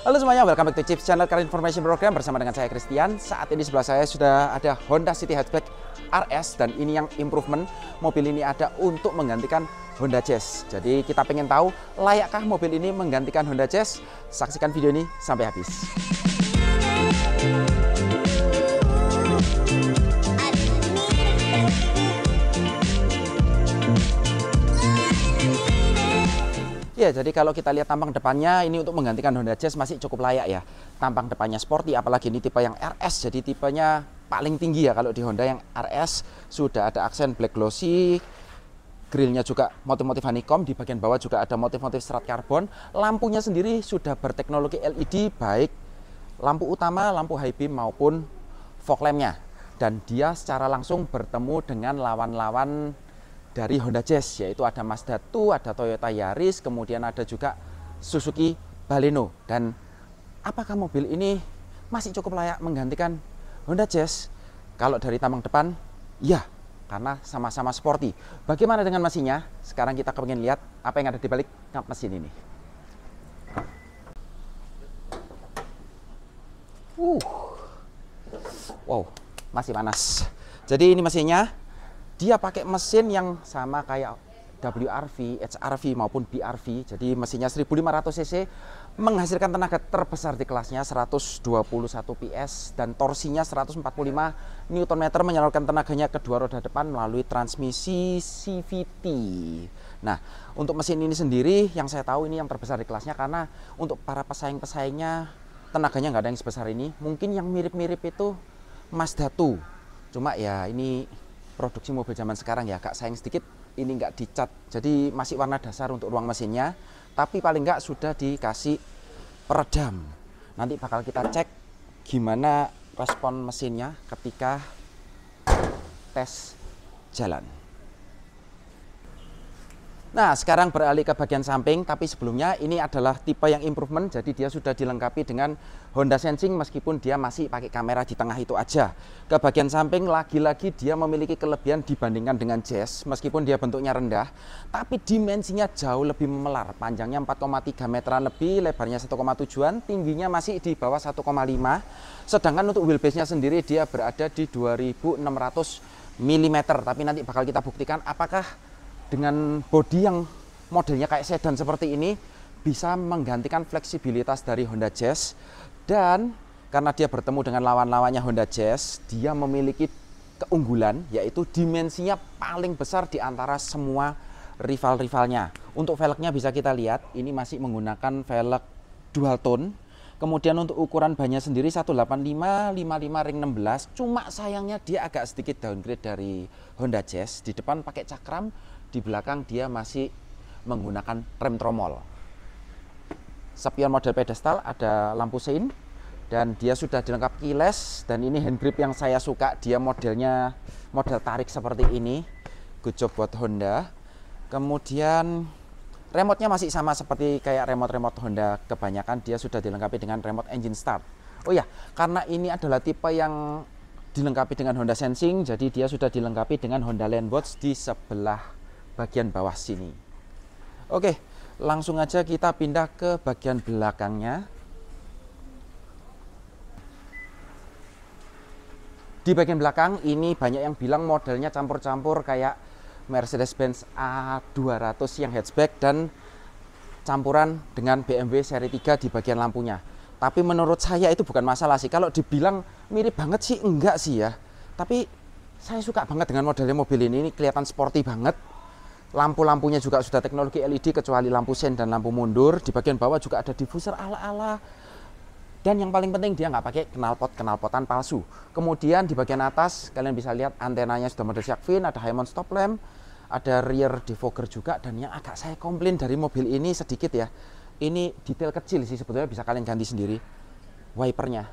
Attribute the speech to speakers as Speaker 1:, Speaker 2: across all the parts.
Speaker 1: Halo semuanya, welcome back to Chips Channel Car Information Program bersama dengan saya Christian. Saat ini sebelah saya sudah ada Honda City Hatchback RS dan ini yang improvement. Mobil ini ada untuk menggantikan Honda Jazz. Jadi kita pengen tahu layakkah mobil ini menggantikan Honda Jazz? Saksikan video ini sampai habis. Ya, jadi kalau kita lihat tampang depannya ini untuk menggantikan Honda Jazz masih cukup layak ya. Tampang depannya sporty, apalagi ini tipe yang RS, jadi tipenya paling tinggi ya kalau di Honda yang RS. Sudah ada aksen black glossy, grillnya juga motif-motif honeycomb, di bagian bawah juga ada motif-motif serat karbon. Lampunya sendiri sudah berteknologi LED, baik lampu utama, lampu high beam maupun fog lampnya. Dan dia secara langsung bertemu dengan lawan-lawan dari Honda Jazz, yaitu ada Mazda 2, ada Toyota Yaris, kemudian ada juga Suzuki Baleno. Dan apakah mobil ini masih cukup layak menggantikan Honda Jazz? Kalau dari tampang depan, ya, karena sama-sama sporty. Bagaimana dengan mesinnya? Sekarang kita ingin lihat apa yang ada di balik kap mesin ini. Wow, masih panas. Jadi ini mesinnya. Dia pakai mesin yang sama kayak WRV, HRV maupun BRV. Jadi mesinnya 1500 cc, menghasilkan tenaga terbesar di kelasnya 121 PS dan torsinya 145 Nm, menyalurkan tenaganya ke dua roda depan melalui transmisi CVT. Nah, untuk mesin ini sendiri yang saya tahu ini yang terbesar di kelasnya, karena untuk para pesaing-pesaingnya tenaganya nggak ada yang sebesar ini. Mungkin yang mirip-mirip itu Mazda 2. Cuma ya ini produksi mobil zaman sekarang ya agak sayang sedikit ini nggak dicat, jadi masih warna dasar untuk ruang mesinnya, tapi paling nggak sudah dikasih peredam. Nanti bakal kita cek gimana respon mesinnya ketika tes jalan. Nah, sekarang beralih ke bagian samping, tapi sebelumnya ini adalah tipe yang improvement, jadi dia sudah dilengkapi dengan Honda Sensing meskipun dia masih pakai kamera di tengah itu aja. Ke bagian samping lagi-lagi dia memiliki kelebihan dibandingkan dengan Jazz, meskipun dia bentuknya rendah, tapi dimensinya jauh lebih memelar. Panjangnya 4,3 meteran lebih, lebarnya 1,7-an, tingginya masih di bawah 1,5. Sedangkan untuk wheelbase-nya sendiri dia berada di 2600 mm, tapi nanti bakal kita buktikan apakah dengan bodi yang modelnya kayak sedan seperti ini bisa menggantikan fleksibilitas dari Honda Jazz. Dan karena dia bertemu dengan lawan-lawannya Honda Jazz, dia memiliki keunggulan yaitu dimensinya paling besar di antara semua rival-rivalnya. Untuk velgnya bisa kita lihat ini masih menggunakan velg dual tone. Kemudian untuk ukuran bannya sendiri 185 55 ring 16. Cuma sayangnya dia agak sedikit downgrade dari Honda Jazz. Di depan pakai cakram, di belakang dia masih menggunakan rem tromol. Spion model pedestal, ada lampu sein, dan dia sudah dilengkapi keyless. Dan ini hand grip yang saya suka, dia modelnya model tarik seperti ini. Good job buat Honda. Kemudian remote-nya masih sama seperti kayak remote-remote Honda kebanyakan, dia sudah dilengkapi dengan remote engine start. Oh ya, karena ini adalah tipe yang dilengkapi dengan Honda Sensing, jadi dia sudah dilengkapi dengan Honda Land Watch di sebelah bagian bawah sini. Oke, langsung aja kita pindah ke bagian belakangnya. Di bagian belakang ini banyak yang bilang modelnya campur-campur kayak Mercedes-Benz A200 yang hatchback dan campuran dengan BMW seri 3 di bagian lampunya. Tapi menurut saya itu bukan masalah sih. Kalau dibilang mirip banget sih enggak sih ya. Tapi saya suka banget dengan modelnya mobil ini kelihatan sporty banget. Lampu-lampunya juga sudah teknologi LED kecuali lampu sein dan lampu mundur. Di bagian bawah juga ada diffuser ala-ala. Dan yang paling penting dia nggak pakai knalpotan palsu. Kemudian di bagian atas kalian bisa lihat antenanya sudah model shark fin, ada high mount stop lamp, ada rear defogger juga. Dan yang agak saya komplain dari mobil ini sedikit ya, ini detail kecil sih sebetulnya, bisa kalian ganti sendiri. Wipernya,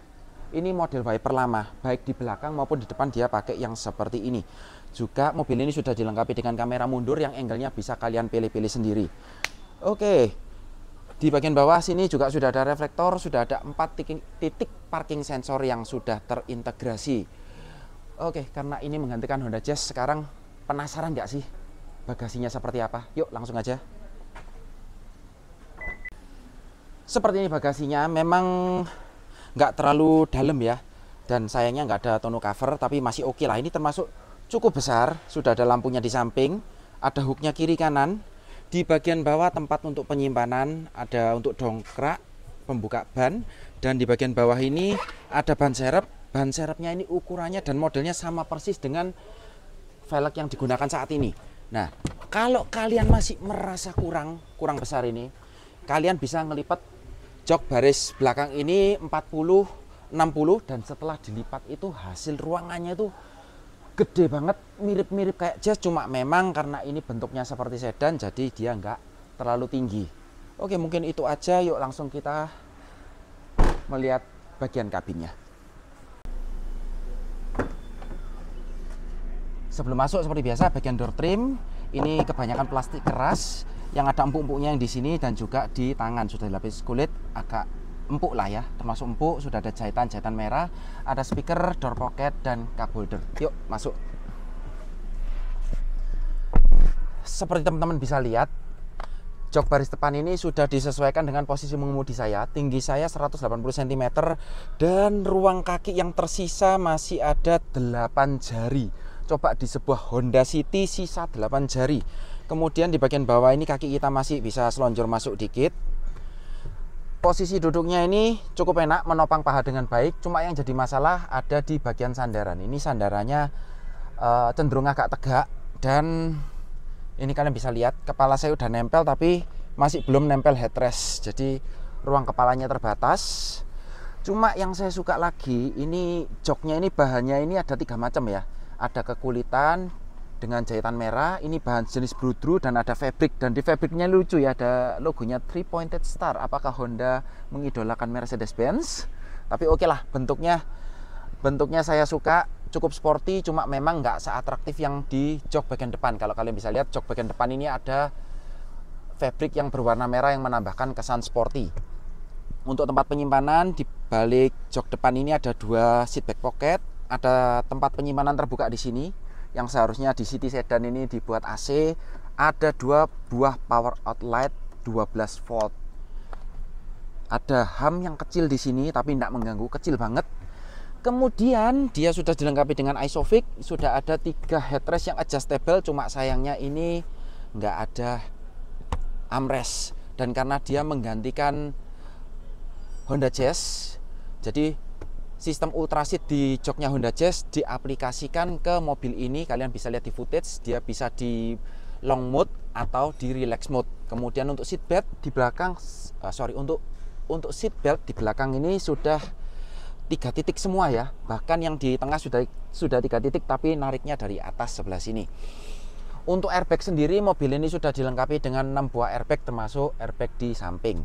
Speaker 1: ini model wiper lama, baik di belakang maupun di depan dia pakai yang seperti ini. Juga mobil ini sudah dilengkapi dengan kamera mundur yang angle-nya bisa kalian pilih-pilih sendiri. Oke, di bagian bawah sini juga sudah ada reflektor, sudah ada 4 titik parking sensor yang sudah terintegrasi. Oke, karena ini menggantikan Honda Jazz, sekarang penasaran nggak sih bagasinya seperti apa? Yuk langsung aja. Seperti ini bagasinya, memang nggak terlalu dalam ya, dan sayangnya nggak ada tonneau cover, tapi masih oke lah. Ini termasuk cukup besar, sudah ada lampunya di samping, ada hooknya kiri kanan. Di bagian bawah tempat untuk penyimpanan, ada untuk dongkrak, pembuka ban, dan di bagian bawah ini ada ban serep. Ban serepnya ini ukurannya dan modelnya sama persis dengan velg yang digunakan saat ini. Nah, kalau kalian masih merasa kurang besar ini, kalian bisa ngelipat jok baris belakang ini 40 60, dan setelah dilipat itu hasil ruangannya itu gede banget, mirip-mirip kayak Jazz, cuma memang karena ini bentuknya seperti sedan jadi dia nggak terlalu tinggi. Oke, mungkin itu aja. Yuk langsung kita melihat bagian kabinnya. Sebelum masuk, seperti biasa, bagian door trim ini kebanyakan plastik keras yang ada empuk-empuknya yang di sini, dan juga di tangan sudah dilapis kulit, agak empuk lah ya, termasuk empuk. Sudah ada jahitan merah, ada speaker, door pocket, dan cup holder. Yuk masuk. Seperti teman-teman bisa lihat, jok baris depan ini sudah disesuaikan dengan posisi mengemudi saya. Tinggi saya 180 cm, dan ruang kaki yang tersisa masih ada 8 jari. Coba di sebuah Honda City sisa 8 jari. Kemudian di bagian bawah ini kaki kita masih bisa selonjor masuk dikit. Posisi duduknya ini cukup enak, menopang paha dengan baik. Cuma yang jadi masalah ada di bagian sandaran. Ini sandarannya cenderung agak tegak, dan ini kalian bisa lihat kepala saya udah nempel tapi masih belum nempel headrest. Jadi ruang kepalanya terbatas. Cuma yang saya suka lagi, ini joknya ini bahannya ini ada 3 macam ya. Ada kekulitan dengan jahitan merah, ini bahan jenis brudru, dan ada fabric. Dan di fabricnya lucu ya, ada logonya 3 pointed star. Apakah Honda mengidolakan Mercedes-Benz? Tapi oke lah, bentuknya saya suka, cukup sporty. Cuma memang nggak seatraktif yang di jok bagian depan. Kalau kalian bisa lihat, jok bagian depan ini ada fabric yang berwarna merah yang menambahkan kesan sporty. Untuk tempat penyimpanan, di balik jok depan ini ada 2 seat back pocket. Ada tempat penyimpanan terbuka di sini, yang seharusnya di City Sedan ini dibuat AC. Ada 2 buah power outlet 12 volt. Ada ham yang kecil di sini tapi tidak mengganggu, kecil banget. Kemudian dia sudah dilengkapi dengan ISOFIX, sudah ada 3 headrest yang adjustable. Cuma sayangnya ini nggak ada armrest, dan karena dia menggantikan Honda Jazz, jadi sistem ultraseat di joknya Honda Jazz diaplikasikan ke mobil ini. Kalian bisa lihat di footage, dia bisa di long mode atau di relax mode. Kemudian untuk seat belt di belakang, untuk seat belt di belakang ini sudah 3 titik semua ya. Bahkan yang di tengah sudah 3 titik, tapi nariknya dari atas sebelah sini. Untuk airbag sendiri, mobil ini sudah dilengkapi dengan 6 buah airbag, termasuk airbag di samping.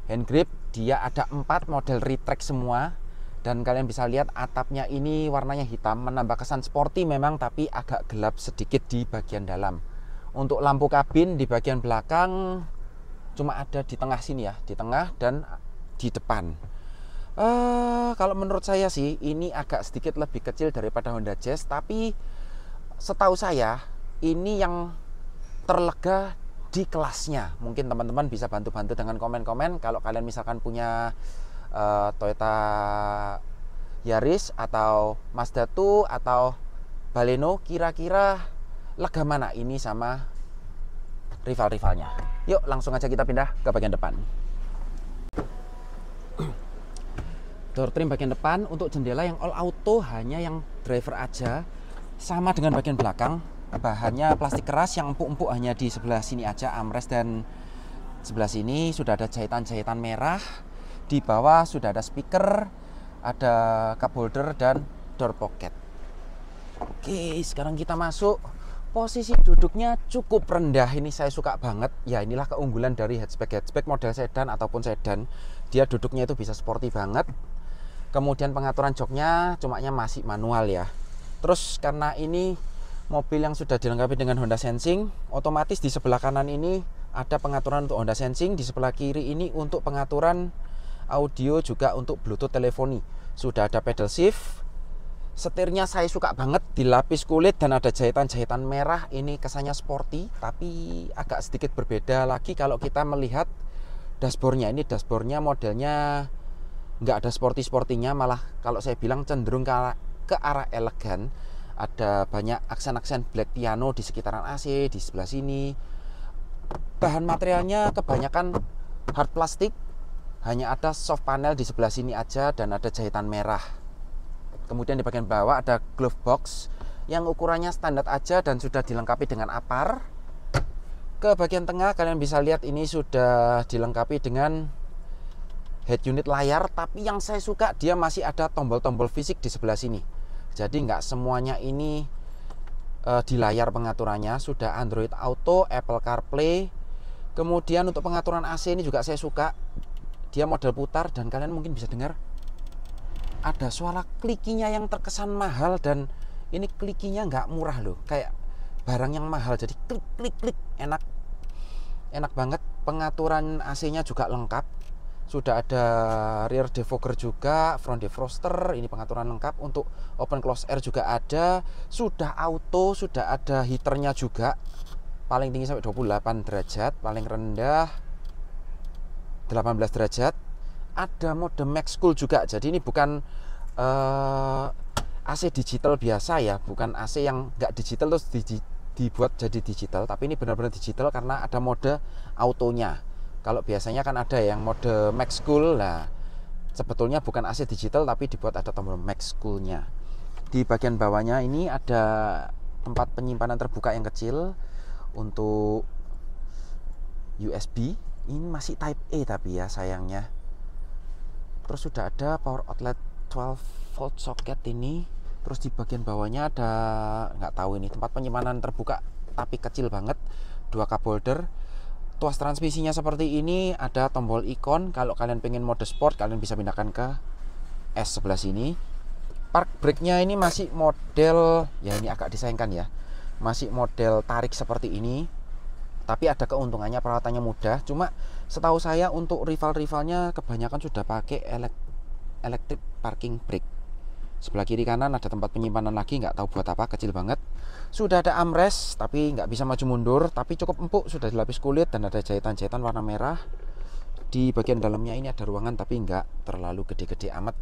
Speaker 1: Hand grip dia ada 4 model retract semua. Dan kalian bisa lihat atapnya ini warnanya hitam, menambah kesan sporty memang, tapi agak gelap sedikit di bagian dalam. Untuk lampu kabin di bagian belakang cuma ada di tengah sini ya, di tengah dan di depan. Kalau menurut saya sih ini agak sedikit lebih kecil daripada Honda Jazz, tapi setahu saya ini yang terlega di kelasnya. Mungkin teman-teman bisa bantu-bantu dengan komen-komen kalau kalian misalkan punya Toyota Yaris atau Mazda 2 atau Baleno, kira-kira lega mana ini sama rival-rivalnya. Yuk langsung aja kita pindah ke bagian depan. Door trim bagian depan, untuk jendela yang all auto hanya yang driver aja, sama dengan bagian belakang. Bahannya plastik keras yang empuk-empuk hanya di sebelah sini aja, armrest dan sebelah sini sudah ada jahitan-jahitan merah. Di bawah sudah ada speaker, ada cup holder, dan door pocket. Oke, sekarang kita masuk. Posisi duduknya cukup rendah, ini saya suka banget. Ya inilah keunggulan dari hatchback model sedan ataupun sedan. Dia duduknya itu bisa sporty banget. Kemudian pengaturan joknya cumanya masih manual ya. Terus karena ini mobil yang sudah dilengkapi dengan Honda Sensing, otomatis di sebelah kanan ini ada pengaturan untuk Honda Sensing. Di sebelah kiri ini untuk pengaturan audio, juga untuk Bluetooth teleponi. Sudah ada pedal shift. Setirnya saya suka banget, dilapis kulit dan ada jahitan-jahitan merah. Ini kesannya sporty, tapi agak sedikit berbeda lagi kalau kita melihat dashboardnya. Ini dashboardnya modelnya nggak ada sporty-sportinya, malah kalau saya bilang cenderung ke arah elegan. Ada banyak aksen-aksen black piano di sekitaran AC, di sebelah sini. Bahan materialnya kebanyakan hard plastik, hanya ada soft panel di sebelah sini aja dan ada jahitan merah. Kemudian di bagian bawah ada glove box yang ukurannya standar aja dan sudah dilengkapi dengan apar. Ke bagian tengah kalian bisa lihat ini sudah dilengkapi dengan head unit layar, tapi yang saya suka dia masih ada tombol-tombol fisik di sebelah sini. Jadi nggak semuanya ini di layar pengaturannya, sudah Android Auto, Apple CarPlay. Kemudian untuk pengaturan AC ini juga saya suka, dia model putar dan kalian mungkin bisa dengar ada suara klikinya yang terkesan mahal, dan ini klikinya nggak murah loh, kayak barang yang mahal. Jadi klik klik klik, enak banget. Pengaturan AC-nya juga lengkap, sudah ada rear defogger juga, front defroster, ini pengaturan lengkap. Untuk open close air juga ada, sudah auto, sudah ada heaternya juga, paling tinggi sampai 28 derajat, paling rendah 18 derajat. Ada mode max cool juga, jadi ini bukan AC digital biasa ya, bukan AC yang nggak digital terus dibuat jadi digital, tapi ini benar-benar digital karena ada mode autonya. Kalau biasanya kan ada yang mode max cool, nah sebetulnya bukan AC digital tapi dibuat ada tombol max coolnya. Di bagian bawahnya ini ada tempat penyimpanan terbuka yang kecil untuk USB. Ini masih Type A tapi ya sayangnya. Terus sudah ada power outlet 12 volt socket ini. Terus di bagian bawahnya ada, nggak tahu ini, tempat penyimpanan terbuka tapi kecil banget, 2 cup holder. Tuas transmisinya seperti ini, ada tombol ikon. Kalau kalian pengen mode sport kalian bisa pindahkan ke S sebelah sini. Park brake-nya ini masih model, ya ini agak disayangkan ya, masih model tarik seperti ini. Tapi ada keuntungannya, perawatannya mudah. Cuma setahu saya untuk rival-rivalnya kebanyakan sudah pakai electric parking brake. Sebelah kiri kanan ada tempat penyimpanan lagi, nggak tahu buat apa, kecil banget. Sudah ada armrest tapi nggak bisa maju mundur, tapi cukup empuk, sudah dilapis kulit dan ada jahitan-jahitan warna merah. Di bagian dalamnya ini ada ruangan tapi nggak terlalu gede-gede amat.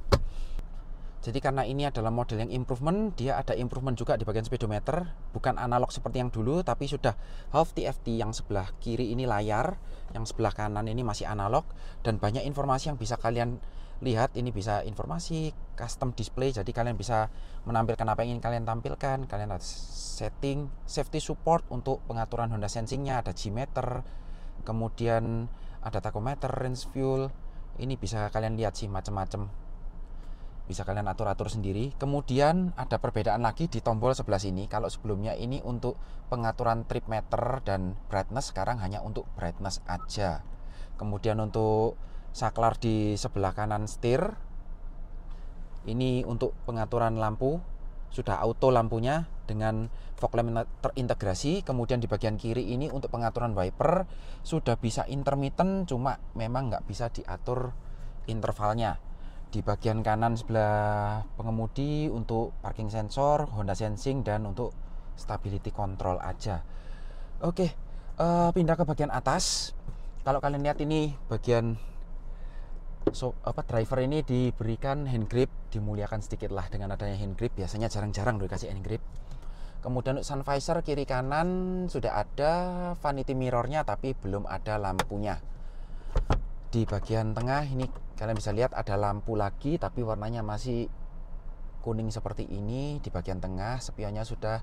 Speaker 1: Jadi karena ini adalah model yang improvement, dia ada improvement juga di bagian speedometer, bukan analog seperti yang dulu, tapi sudah half TFT. Yang sebelah kiri ini layar, yang sebelah kanan ini masih analog, dan banyak informasi yang bisa kalian lihat. Ini bisa informasi custom display, jadi kalian bisa menampilkan apa yang ingin kalian tampilkan. Kalian ada setting, safety support untuk pengaturan Honda Sensing-nya, ada G-meter, kemudian ada tachometer, range fuel. Ini bisa kalian lihat sih macam-macam, bisa kalian atur-atur sendiri. Kemudian ada perbedaan lagi di tombol sebelah sini. Kalau sebelumnya ini untuk pengaturan trip meter dan brightness, sekarang hanya untuk brightness aja. Kemudian untuk saklar di sebelah kanan setir, ini untuk pengaturan lampu, sudah auto lampunya dengan fog lamp terintegrasi. Kemudian di bagian kiri ini untuk pengaturan wiper, sudah bisa intermittent, cuma memang nggak bisa diatur intervalnya. Di bagian kanan sebelah pengemudi untuk parking sensor, Honda Sensing, dan untuk stability control aja. Oke, pindah ke bagian atas. Kalau kalian lihat ini bagian driver ini diberikan hand grip, dimuliakan sedikit lah dengan adanya hand grip. Biasanya jarang-jarang dikasih hand grip. Kemudian untuk sun visor kiri kanan sudah ada, vanity mirrornya tapi belum ada lampunya. Di bagian tengah ini kalian bisa lihat ada lampu lagi tapi warnanya masih kuning seperti ini. Di bagian tengah spionnya sudah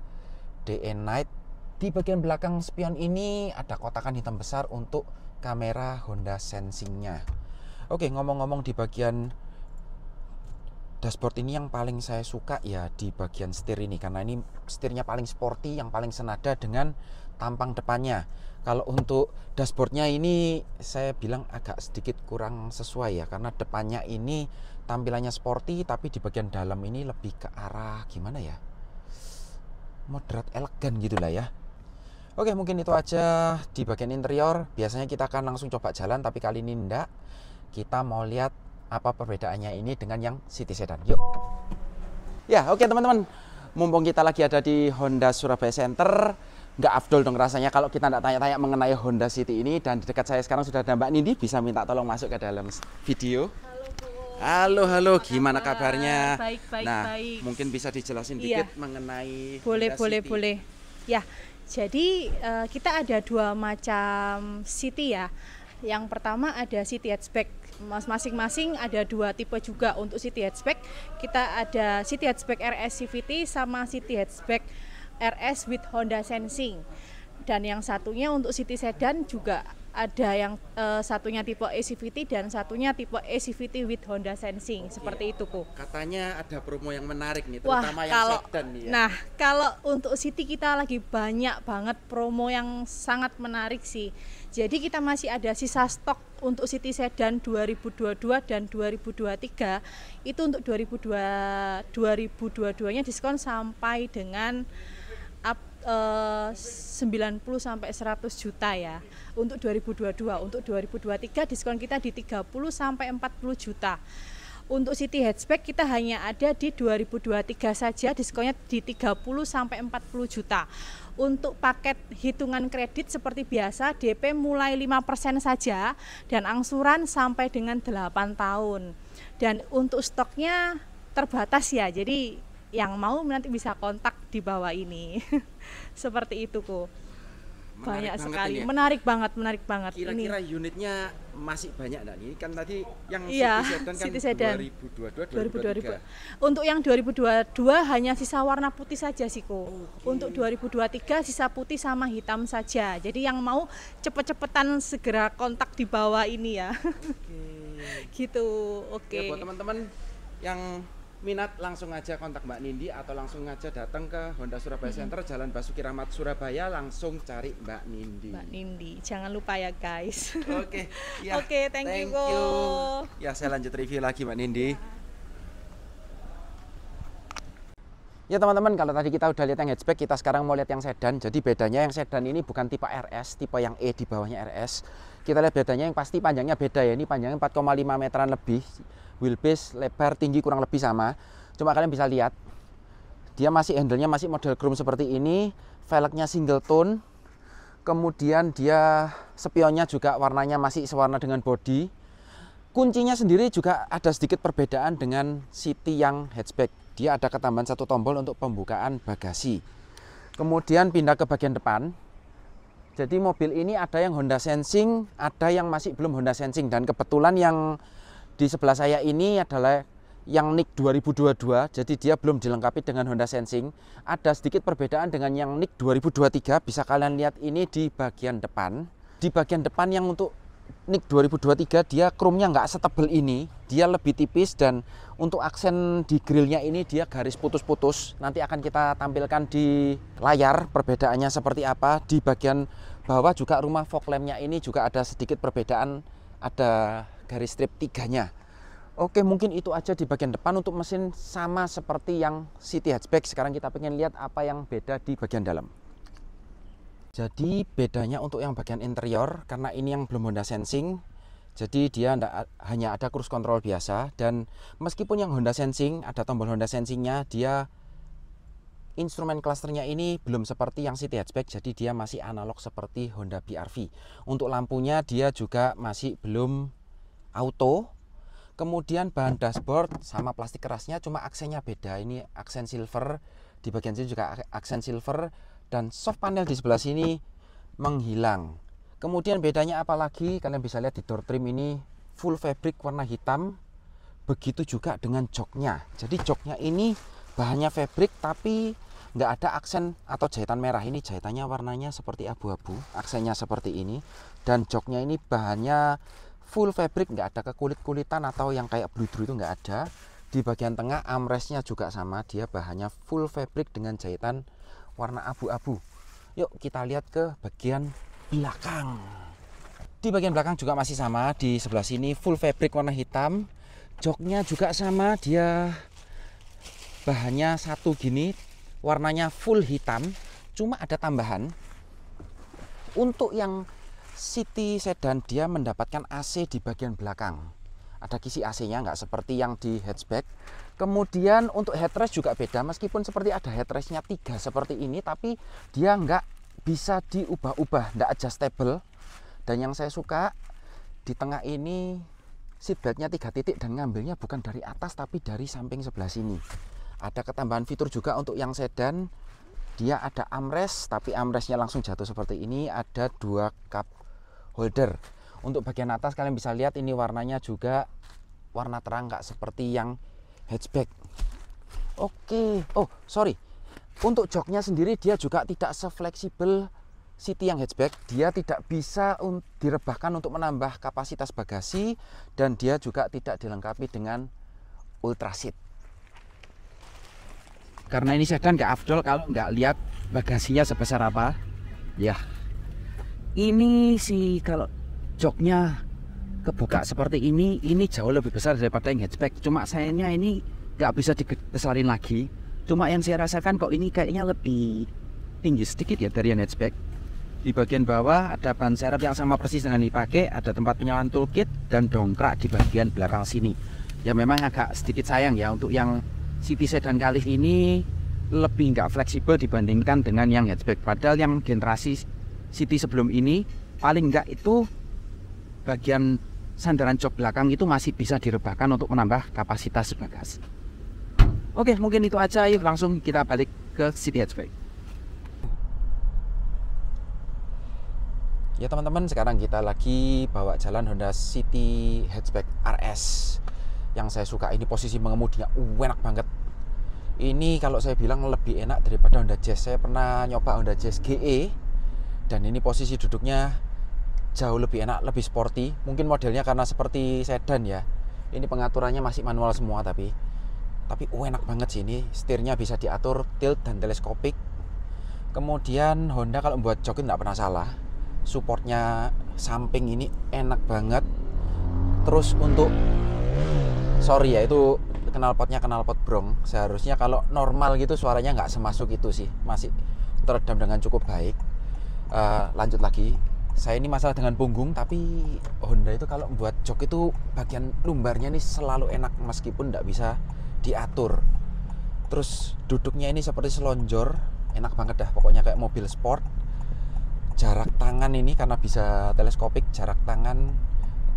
Speaker 1: day and night. Di bagian belakang spion ini ada kotakan hitam besar untuk kamera Honda Sensing-nya. Oke, ngomong-ngomong di bagian dashboard ini yang paling saya suka ya di bagian setir ini, karena ini setirnya paling sporty, yang paling senada dengan tampang depannya. Kalau untuk dashboardnya ini saya bilang agak sedikit kurang sesuai ya, karena depannya ini tampilannya sporty tapi di bagian dalam ini lebih ke arah gimana ya, moderat elegan gitulah ya. Oke, mungkin itu aja di bagian interior. Biasanya kita akan langsung coba jalan, tapi kali ini enggak. Kita mau lihat apa perbedaannya ini dengan yang city sedan. Yuk. Ya, oke teman-teman. Mumpung kita lagi ada di Honda Surabaya Center, nggak afdol dong rasanya kalau kita nggak tanya-tanya mengenai Honda City ini. Dan di dekat saya sekarang sudah ada Mbak Nindi, bisa minta tolong masuk ke dalam video. Halo, gimana kabarnya?
Speaker 2: Baik,
Speaker 1: Nah,
Speaker 2: baik.
Speaker 1: mungkin bisa dijelasin
Speaker 2: Iya.
Speaker 1: dikit mengenai
Speaker 2: Boleh,
Speaker 1: Honda
Speaker 2: boleh,
Speaker 1: City.
Speaker 2: boleh. Ya, jadi kita ada dua macam City ya. Yang pertama ada City Hatchback. Masing-masing ada dua tipe juga untuk City Hatchback. Kita ada City Hatchback RS CVT sama City Hatchback RS with Honda Sensing. Dan yang satunya untuk City Sedan juga ada yang satunya tipe e-CVT dan satunya tipe e-CVT with Honda Sensing, seperti itu kok.
Speaker 1: Katanya ada promo yang menarik nih,
Speaker 2: Wah,
Speaker 1: terutama yang
Speaker 2: kalau
Speaker 1: sedan nih ya.
Speaker 2: nah kalau untuk City kita lagi banyak banget promo yang sangat menarik sih. Jadi kita masih ada sisa stok untuk City Sedan 2022 dan 2023. Itu untuk 2022-nya diskon sampai dengan 90 sampai 100 juta ya untuk 2022. Untuk 2023 diskon kita di 30 sampai 40 juta. Untuk City Hatchback kita hanya ada di 2023 saja, diskonnya di 30 sampai 40 juta. Untuk paket hitungan kredit seperti biasa, DP mulai 5% saja dan angsuran sampai dengan 8 tahun. Dan untuk stoknya terbatas ya. Jadi yang mau nanti bisa kontak di bawah ini. Seperti itu kok. Banyak sekali.
Speaker 1: Ya?
Speaker 2: Menarik banget.
Speaker 1: Kira-kira unitnya masih banyak enggak nih? Kan tadi yang
Speaker 2: Iya,
Speaker 1: City Sedan kan
Speaker 2: City Sedan
Speaker 1: 2022 2023.
Speaker 2: Untuk yang 2022 hanya sisa warna putih saja sih kok. Untuk 2023 sisa putih sama hitam saja. Jadi yang mau cepet-cepetan segera kontak di bawah ini ya. Gitu.
Speaker 1: Ya, buat teman-teman yang minat langsung aja kontak Mbak Nindi atau langsung aja datang ke Honda Surabaya Center, Jalan Basuki Rahmat Surabaya, langsung cari Mbak Nindi.
Speaker 2: Mbak Nindi, jangan lupa ya guys.
Speaker 1: Oke, ya.
Speaker 2: Oke, thank you, Ko.
Speaker 1: Ya, saya lanjut review lagi Mbak Nindi. Ya teman-teman, kalau tadi kita udah lihat yang hatchback, kita sekarang mau lihat yang sedan. Jadi bedanya yang sedan ini bukan tipe RS, tipe yang E di bawahnya RS. Kita lihat bedanya, yang pasti panjangnya beda ya. Ini panjangnya 4,5 meteran lebih. Wheelbase lebar tinggi kurang lebih sama. Cuma kalian bisa lihat dia masih handle-nya masih model chrome seperti ini, velgnya single tone. Kemudian dia spionnya juga warnanya masih sewarna dengan body. Kuncinya sendiri juga ada sedikit perbedaan dengan City yang hatchback. Dia ada ketambahan satu tombol untuk pembukaan bagasi. Kemudian pindah ke bagian depan. Jadi mobil ini ada yang Honda Sensing, ada yang masih belum Honda Sensing, dan kebetulan yang di sebelah saya ini adalah yang NIK 2022, jadi dia belum dilengkapi dengan Honda Sensing. Ada sedikit perbedaan dengan yang NIK 2023, bisa kalian lihat ini di bagian depan. Di bagian depan yang untuk NIK 2023 dia chrome-nya nggak setebal ini, dia lebih tipis, dan untuk aksen di grillnya ini dia garis putus-putus. Nanti akan kita tampilkan di layar perbedaannya seperti apa. Di bagian bawah juga rumah fog lamp-nya ini juga ada sedikit perbedaan, ada garis strip 3-nya. Oke, mungkin itu aja di bagian depan. Untuk mesin sama seperti yang City Hatchback. Sekarang kita pengen lihat apa yang beda di bagian dalam. Jadi bedanya untuk yang bagian interior, karena ini yang belum Honda Sensing, jadi dia hanya ada cruise control biasa. Dan meskipun yang Honda Sensing ada tombol Honda Sensingnya, dia instrumen clusternya ini belum seperti yang City Hatchback, jadi dia masih analog seperti Honda BR-V. Untuk lampunya dia juga masih belum auto. Kemudian bahan dashboard sama plastik kerasnya, cuma aksennya beda. Ini aksen silver, di bagian sini juga aksen silver, dan soft panel di sebelah sini menghilang. Kemudian bedanya apa lagi? Kalian bisa lihat di door trim ini full fabric warna hitam. Begitu juga dengan joknya. Jadi joknya ini bahannya fabric tapi nggak ada aksen atau jahitan merah. Ini jahitannya warnanya seperti abu-abu, aksennya seperti ini. Dan joknya ini bahannya full fabric, nggak ada kekulit-kulitan atau yang kayak bludru, itu nggak ada. Di bagian tengah armrestnya juga sama, dia bahannya full fabric dengan jahitan warna abu-abu. Yuk kita lihat ke bagian belakang. Di bagian belakang juga masih sama, di sebelah sini full fabric warna hitam. Joknya juga sama, dia bahannya satu gini, warnanya full hitam. Cuma ada tambahan, untuk yang City Sedan dia mendapatkan AC di bagian belakang. Ada kisi AC-nya, nggak seperti yang di hatchback. Kemudian untuk headrest juga beda, meskipun seperti ada headrestnya 3 seperti ini, tapi dia nggak bisa diubah-ubah, tidak adjustable. Dan yang saya suka di tengah ini seatbeltnya 3 titik dan ngambilnya bukan dari atas tapi dari samping sebelah sini. Ada ketambahan fitur juga untuk yang sedan, dia ada armrest tapi armrestnya langsung jatuh seperti ini. Ada 2 cup holder. Untuk bagian atas kalian bisa lihat ini warnanya juga warna terang, nggak seperti yang hatchback. Oke, oh sorry, untuk joknya sendiri dia juga tidak sefleksibel City yang hatchback. Dia tidak bisa direbahkan untuk menambah kapasitas bagasi, dan dia juga tidak dilengkapi dengan ultra seat. Karena ini sedan nggak afdol kalau nggak lihat bagasinya sebesar apa. Ya, ini sih kalau joknya kebuka seperti ini jauh lebih besar daripada yang hatchback. Cuma sayangnya ini nggak bisa dibesarin lagi. Cuma yang saya rasakan kok ini kayaknya lebih tinggi sedikit ya dari yang hatchback. Di bagian bawah ada ban serep yang sama persis dengan dipakai, ada tempat penyalahan toolkit dan dongkrak di bagian belakang sini. Ya memang agak sedikit sayang ya untuk yang City sedan kali ini lebih nggak fleksibel dibandingkan dengan yang hatchback. Padahal yang generasi City sebelum ini paling nggak itu bagian sandaran jok belakang itu masih bisa direbahkan untuk menambah kapasitas bagasi. Oke, mungkin itu aja. Yuk langsung kita balik ke City hatchback. Ya teman-teman, sekarang kita lagi bawa jalan Honda City hatchback RS. Yang saya suka ini posisi mengemudinya enak banget. Ini kalau saya bilang lebih enak daripada Honda Jazz. Saya pernah nyoba Honda Jazz GE dan ini posisi duduknya jauh lebih enak, lebih sporty. Mungkin modelnya karena seperti sedan ya. Ini pengaturannya masih manual semua tapi enak banget sih ini. Setirnya bisa diatur tilt dan teleskopik. Kemudian Honda kalau membuat jok tidak pernah salah. Supportnya samping ini enak banget. Terus untuk sorry ya, itu knalpotnya knalpot brong. Seharusnya kalau normal gitu suaranya nggak semasuk itu sih. Masih teredam dengan cukup baik. Lanjut lagi. Saya ini masalah dengan punggung, tapi Honda itu kalau membuat jok itu bagian lumbarnya ini selalu enak meskipun tidak bisa diatur. Terus duduknya ini seperti selonjor, enak banget dah pokoknya kayak mobil sport. Jarak tangan ini karena bisa teleskopik, jarak tangan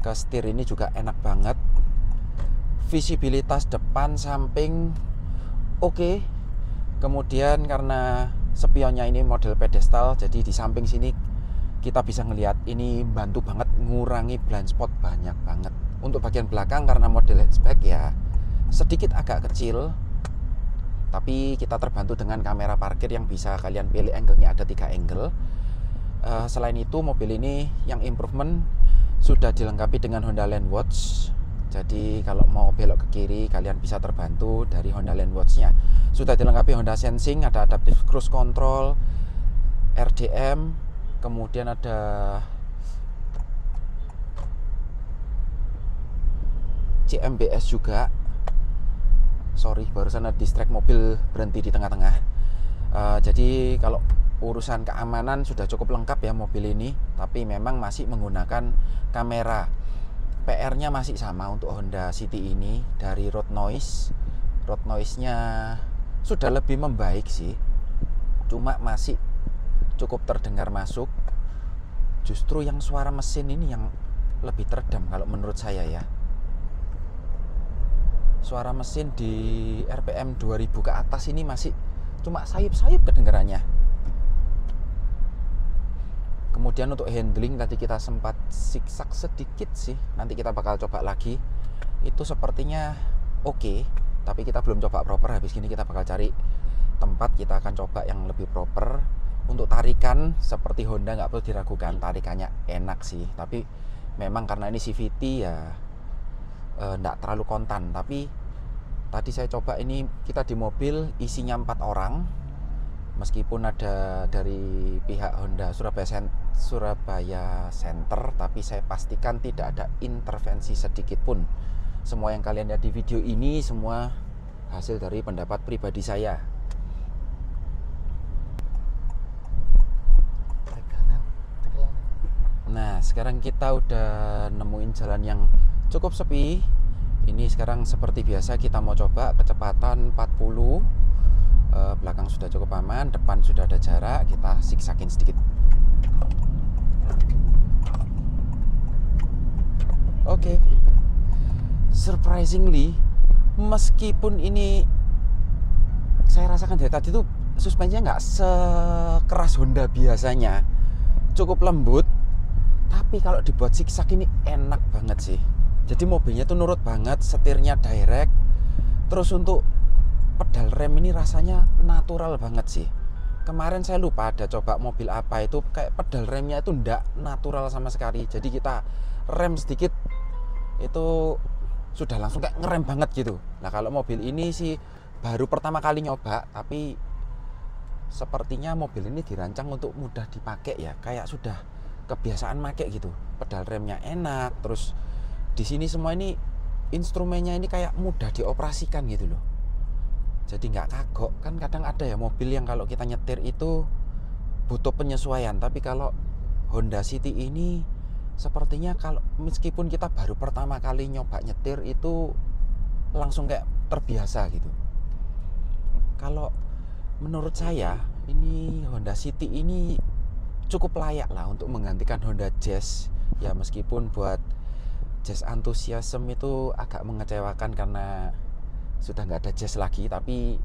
Speaker 1: ke setir ini juga enak banget. Visibilitas depan samping oke. Kemudian karena spionnya ini model pedestal, jadi di samping sini kita bisa ngelihat ini bantu banget ngurangi blind spot banyak banget. Untuk bagian belakang karena model hatchback ya sedikit agak kecil, tapi kita terbantu dengan kamera parkir yang bisa kalian pilih angle-nya ada 3 angle. Selain itu mobil ini yang improvement sudah dilengkapi dengan Honda Lane Watch. Jadi kalau mau belok ke kiri kalian bisa terbantu dari Honda Lane Watch-nya. Sudah dilengkapi Honda Sensing, ada Adaptive Cruise Control, RDM, kemudian ada CMBS juga. Sorry, barusan ada distract mobil berhenti di tengah-tengah. Jadi kalau urusan keamanan sudah cukup lengkap ya mobil ini, tapi memang masih menggunakan kamera. PR-nya masih sama untuk Honda City ini dari road noise. Road noise-nya sudah lebih membaik sih, cuma masih cukup terdengar masuk. Justru yang suara mesin ini yang lebih teredam kalau menurut saya ya. Suara mesin di RPM 2000 ke atas ini masih cuma sayup-sayup kedengarannya. Kemudian untuk handling tadi kita sempat siksak sedikit sih. Nanti kita bakal coba lagi. Itu sepertinya oke, tapi kita belum coba proper. Habis ini kita bakal cari tempat, kita akan coba yang lebih proper. Untuk tarikan seperti Honda nggak perlu diragukan, tarikannya enak sih. Tapi memang karena ini CVT ya nggak terlalu kontan. Tapi tadi saya coba ini, kita di mobil isinya 4 orang. Meskipun ada dari pihak Honda Surabaya Center, tapi saya pastikan tidak ada intervensi sedikit pun. Semua yang kalian lihat di video ini semua hasil dari pendapat pribadi saya. Nah, sekarang kita udah nemuin jalan yang cukup sepi. Ini sekarang seperti biasa kita mau coba kecepatan 40. Belakang sudah cukup aman, depan sudah ada jarak, kita zigzagin sedikit. Oke. Surprisingly, meskipun ini saya rasakan dari tadi tuh suspensinya nggak sekeras Honda biasanya, cukup lembut, tapi kalau dibuat zigzag ini enak banget sih. Jadi mobilnya tuh nurut banget, setirnya direct. Terus untuk pedal rem ini rasanya natural banget sih. Kemarin saya lupa ada coba mobil apa itu kayak pedal remnya itu ndak natural sama sekali. Jadi kita rem sedikit itu sudah langsung kayak ngerem banget gitu. Nah kalau mobil ini sih baru pertama kali nyoba, tapi sepertinya mobil ini dirancang untuk mudah dipakai ya, kayak sudah kebiasaan pakai gitu. Pedal remnya enak, terus di sini semua ini instrumennya ini kayak mudah dioperasikan gitu loh. Jadi nggak kagok. Kan kadang ada ya mobil yang kalau kita nyetir itu butuh penyesuaian, tapi kalau Honda City ini sepertinya kalau meskipun kita baru pertama kali nyoba nyetir itu langsung kayak terbiasa gitu. Kalau menurut saya ini Honda City ini cukup layak lah untuk menggantikan Honda Jazz ya, meskipun buat Jazz Enthusiasm itu agak mengecewakan karena sudah nggak ada Jazz lagi, tapi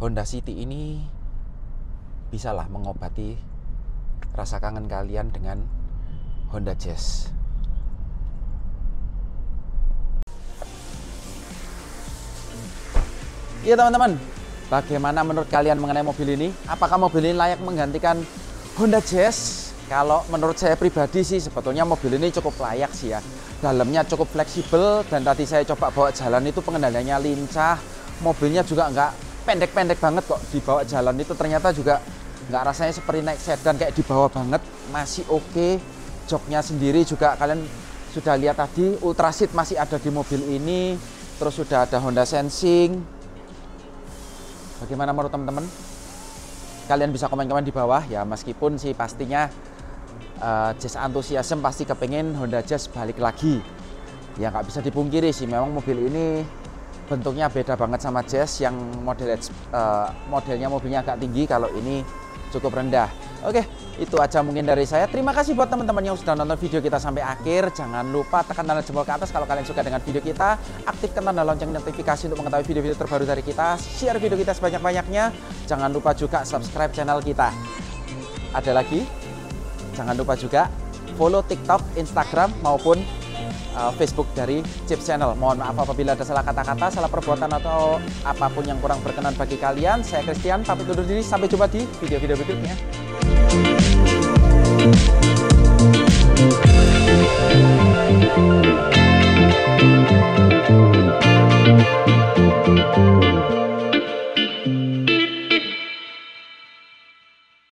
Speaker 1: Honda City ini bisalah mengobati rasa kangen kalian dengan Honda Jazz. Iya teman-teman, bagaimana menurut kalian mengenai mobil ini? Apakah mobil ini layak menggantikan Honda Jazz? Kalau menurut saya pribadi sih sebetulnya mobil ini cukup layak sih ya. Dalamnya cukup fleksibel dan tadi saya coba bawa jalan itu pengendaliannya lincah. Mobilnya juga nggak pendek-pendek banget kok dibawa jalan itu, ternyata juga nggak rasanya seperti naik sedan kayak di bawah banget, masih oke. Joknya sendiri juga kalian sudah lihat tadi, Ultra Seat masih ada di mobil ini. Terus sudah ada Honda Sensing. Bagaimana menurut teman-teman? Kalian bisa komen-komen di bawah ya, meskipun sih pastinya Jazz Enthusiasm pasti kepengen Honda Jazz balik lagi. Ya nggak bisa dipungkiri sih, memang mobil ini bentuknya beda banget sama Jazz yang modelnya mobilnya agak tinggi, kalau ini cukup rendah. Oke, itu aja mungkin dari saya. Terima kasih buat teman-teman yang sudah nonton video kita sampai akhir. Jangan lupa tekan tanda jempol ke atas kalau kalian suka dengan video kita. Aktifkan tanda lonceng notifikasi untuk mengetahui video-video terbaru dari kita. Share video kita sebanyak-banyaknya. Jangan lupa juga subscribe channel kita. Ada lagi, jangan lupa juga follow TikTok, Instagram maupun Facebook dari Chips Channel. Mohon maaf apabila ada salah kata-kata, salah perbuatan atau apapun yang kurang berkenan bagi kalian. Saya Christian, pamit undur diri. Sampai jumpa di video-video berikutnya.